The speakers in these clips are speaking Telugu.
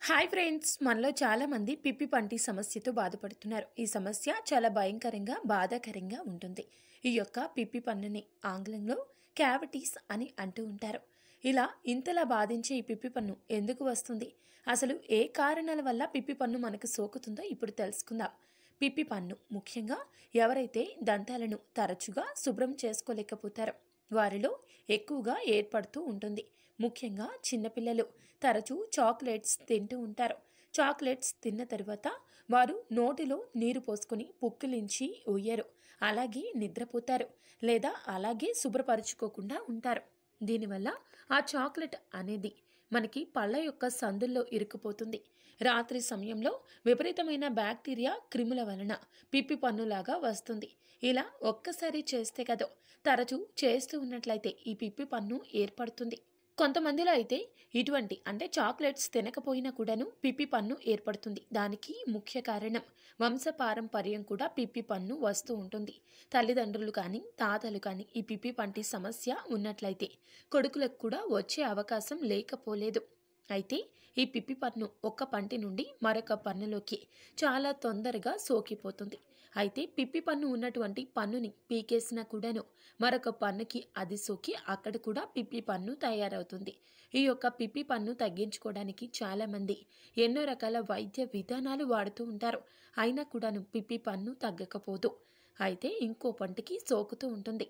హాయ్ ఫ్రెండ్స్, మనలో చాలా మంది పిప్పి పంటి సమస్యతో బాధపడుతున్నారు. ఈ సమస్య చాలా భయంకరంగా బాధాకరంగా ఉంటుంది. ఈ యొక్క పిప్పి పన్నుని ఆంగ్లంలో క్యావిటీస్ అని అంటూ ఉంటారు. ఇలా ఇంతలా బాధించే ఈ పిప్పి పన్ను ఎందుకు వస్తుంది, అసలు ఏ కారణాల వల్ల పిప్పి పన్ను మనకు సోకుతుందో ఇప్పుడు తెలుసుకుందాం. పిప్పి పన్ను ముఖ్యంగా ఎవరైతే దంతాలను తరచుగా శుభ్రం చేసుకోలేకపోతారో వారిలో ఎక్కువగా ఏర్పడుతూ ఉంటుంది. ముఖ్యంగా చిన్నపిల్లలు తరచూ చాక్లెట్స్ తింటూ ఉంటారు. చాక్లెట్స్ తిన్న తర్వాత వారు నోటిలో నీరు పోసుకొని పుక్కిలించి ఉయ్యరు, అలాగే నిద్రపోతారు లేదా అలాగే శుభ్రపరుచుకోకుండా ఉంటారు. దీనివల్ల ఆ చాక్లెట్ అనేది మనకి పళ్ళ యొక్క సందుల్లో ఇరుక్కుపోతుంది. రాత్రి సమయంలో విపరీతమైన బ్యాక్టీరియా క్రిముల వలన పిప్పి పన్నులాగా వస్తుంది. ఇలా ఒక్కసారి చేస్తే కదా, తరచూ చేస్తూ ఉన్నట్లయితే ఈ పిప్పి పన్ను ఏర్పడుతుంది. కొంతమందిలో అయితే ఇటువంటి అంటే చాక్లెట్స్ తినకపోయినా కూడాను పిప్పి పన్ను ఏర్పడుతుంది. దానికి ముఖ్య కారణం వంశపారంపర్యం కూడా పిప్పి పన్ను వస్తూ ఉంటుంది. తల్లిదండ్రులు కానీ తాతలు కానీ ఈ పిప్పి పంటి సమస్య ఉన్నట్లయితే కొడుకులకు కూడా వచ్చే అవకాశం లేకపోలేదు. అయితే ఈ పిప్పి పన్ను ఒక పంటి నుండి మరొక పన్నులోకి చాలా తొందరగా సోకిపోతుంది. అయితే పిప్పి పన్ను ఉన్నటువంటి పన్నుని పీకేసినా కూడాను మరొక పన్నుకి అది సోకి అక్కడ కూడా పిప్పి పన్ను తయారవుతుంది. ఈ యొక్క పిప్పి పన్ను తగ్గించుకోవడానికి చాలామంది ఎన్నో రకాల వైద్య విధానాలు వాడుతూ ఉంటారు. అయినా కూడాను పిప్పి పన్ను తగ్గకపోదు. అయితే ఇంకో పంటికి సోకుతూ ఉంటుంది.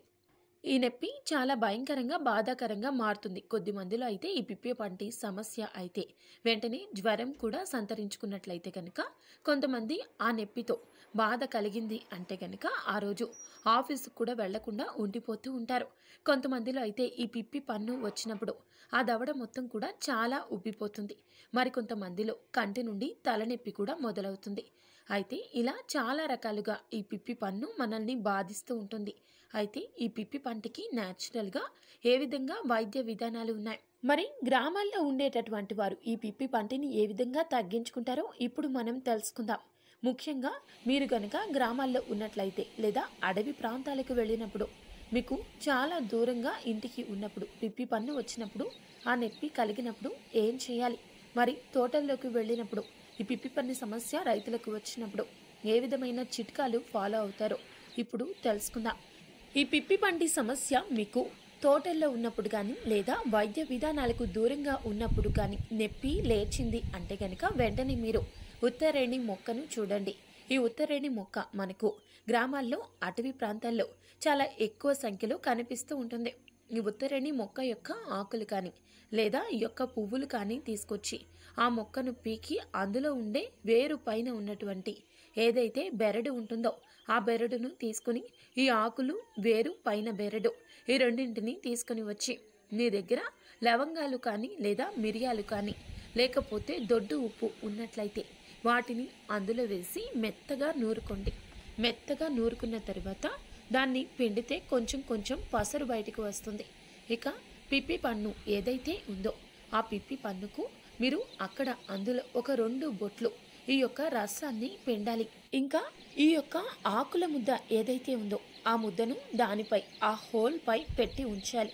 ఈ నొప్పి చాలా భయంకరంగా బాధాకరంగా మారుతుంది. కొద్ది మందిలో అయితే ఈ పిప్పి పంటి సమస్య అయితే వెంటనే జ్వరం కూడా సంతరించుకున్నట్లయితే కనుక, కొంతమంది ఆ నొప్పితో బాధ కలిగింది అంటే కనుక ఆ రోజు ఆఫీస్కి కూడా వెళ్లకుండా ఉండిపోతూ ఉంటారు. కొంతమందిలో అయితే ఈ పిప్పి పన్ను వచ్చినప్పుడు ఆ దవడ మొత్తం కూడా చాలా ఉబ్బిపోతుంది. మరికొంతమందిలో కంటి నుండి తలనొప్పి కూడా మొదలవుతుంది. అయితే ఇలా చాలా రకాలుగా ఈ పిప్పి పన్ను మనల్ని బాధిస్తూ ఉంటుంది. అయితే ఈ పిప్పి పంటికి న్యాచురల్గా ఏ విధంగా వైద్య విధానాలు ఉన్నాయి, మరి గ్రామాల్లో ఉండేటటువంటి వారు ఈ పిప్పి పంటిని ఏ విధంగా తగ్గించుకుంటారో ఇప్పుడు మనం తెలుసుకుందాం. ముఖ్యంగా మీరు కనుక గ్రామాల్లో ఉన్నట్లయితే లేదా అడవి ప్రాంతాలకు వెళ్ళినప్పుడు, మీకు చాలా దూరంగా ఇంటికి ఉన్నప్పుడు పిప్పి పన్ను వచ్చినప్పుడు ఆ నొప్పి కలిగినప్పుడు ఏం చేయాలి, మరి తోటల్లోకి వెళ్ళినప్పుడు ఈ పిప్పి పన్ను సమస్య రైతులకు వచ్చినప్పుడు ఏ విధమైన చిట్కాలు ఫాలో అవుతారో ఇప్పుడు తెలుసుకుందాం. ఈ పిప్పి పంటి సమస్య మీకు తోటల్లో ఉన్నప్పుడు కానీ లేదా వైద్య విధానాలకు దూరంగా ఉన్నప్పుడు కానీ నొప్పి లేచింది అంటే కనుక వెంటనే మీరు ఉత్తరేణి మొక్కను చూడండి. ఈ ఉత్తరేణి మొక్క మనకు గ్రామాల్లో అటవీ ప్రాంతాల్లో చాలా ఎక్కువ సంఖ్యలో కనిపిస్తూ ఉంటుంది. ఈ ఉత్తరేణి మొక్క యొక్క ఆకులు కానీ లేదా ఈ యొక్క పువ్వులు కానీ తీసుకొచ్చి ఆ మొక్కను పీకి అందులో ఉండే వేరు పైన ఉన్నటువంటి ఏదైతే బెరడు ఉంటుందో ఆ బెరడును తీసుకుని ఈ ఆకులు వేరు పైన బెరడు ఈ రెండింటిని తీసుకుని వచ్చి మీ దగ్గర లవంగాలు కానీ లేదా మిరియాలు కానీ లేకపోతే దొడ్డు ఉప్పు ఉన్నట్లయితే వాటిని అందులో వేసి మెత్తగా నూరుకోండి. మెత్తగా నూరుకున్న తర్వాత దాన్ని పిండితే కొంచెం కొంచెం పసరు బయటకు వస్తుంది. ఇక పిప్పి పన్ను ఏదైతే ఉందో ఆ పిప్పి పన్నుకు మీరు అక్కడ అందులో ఒక 2 బొట్లు ఈ యొక్క రసాన్ని పిండాలి. ఇంకా ఈ యొక్క ఆకుల ముద్ద ఏదైతే ఉందో ఆ ముద్దను దానిపై ఆ హోల్ పై పెట్టి ఉంచాలి.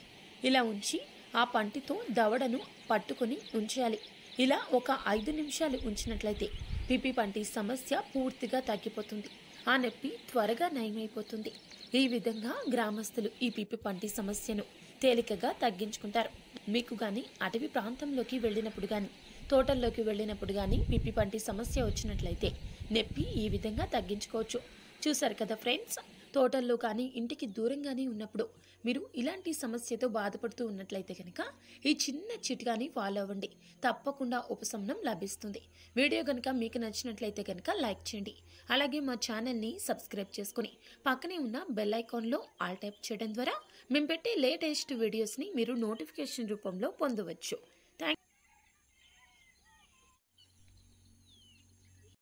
ఇలా ఉంచి ఆ పంటితో దవడను పట్టుకొని ఉంచాలి. ఇలా ఒక 5 నిమిషాలు ఉంచినట్లయితే పిప్పి పంటి సమస్య పూర్తిగా తగ్గిపోతుంది. ఆ నొప్పి త్వరగా నయమైపోతుంది. ఈ విధంగా గ్రామస్తులు ఈ పిప్పి పంటి సమస్యను తేలికగా తగ్గించుకుంటారు. మీకు కానీ అటవీ ప్రాంతంలోకి వెళ్ళినప్పుడు కానీ తోటల్లోకి వెళ్ళినప్పుడు కానీ పిప్పి పంటి సమస్య వచ్చినట్లయితే నొప్పి ఈ విధంగా తగ్గించుకోవచ్చు. చూసారు కదా ఫ్రెండ్స్, తోటల్లో కానీ ఇంటికి దూరంగానే ఉన్నప్పుడు మీరు ఇలాంటి సమస్యతో బాధపడుతూ ఉన్నట్లయితే కనుక ఈ చిన్న చిట్కాని ఫాలో అవ్వండి. తప్పకుండా ఉపశమనం లభిస్తుంది. వీడియో కనుక మీకు నచ్చినట్లయితే కనుక లైక్ చేయండి. అలాగే మా ఛానల్ని సబ్స్క్రైబ్ చేసుకుని పక్కనే ఉన్న బెల్ ఐకాన్లో ఆల్ టైప్ చేయడం ద్వారా మేము పెట్టే లేటెస్ట్ వీడియోస్ని మీరు నోటిఫికేషన్ రూపంలో పొందవచ్చు.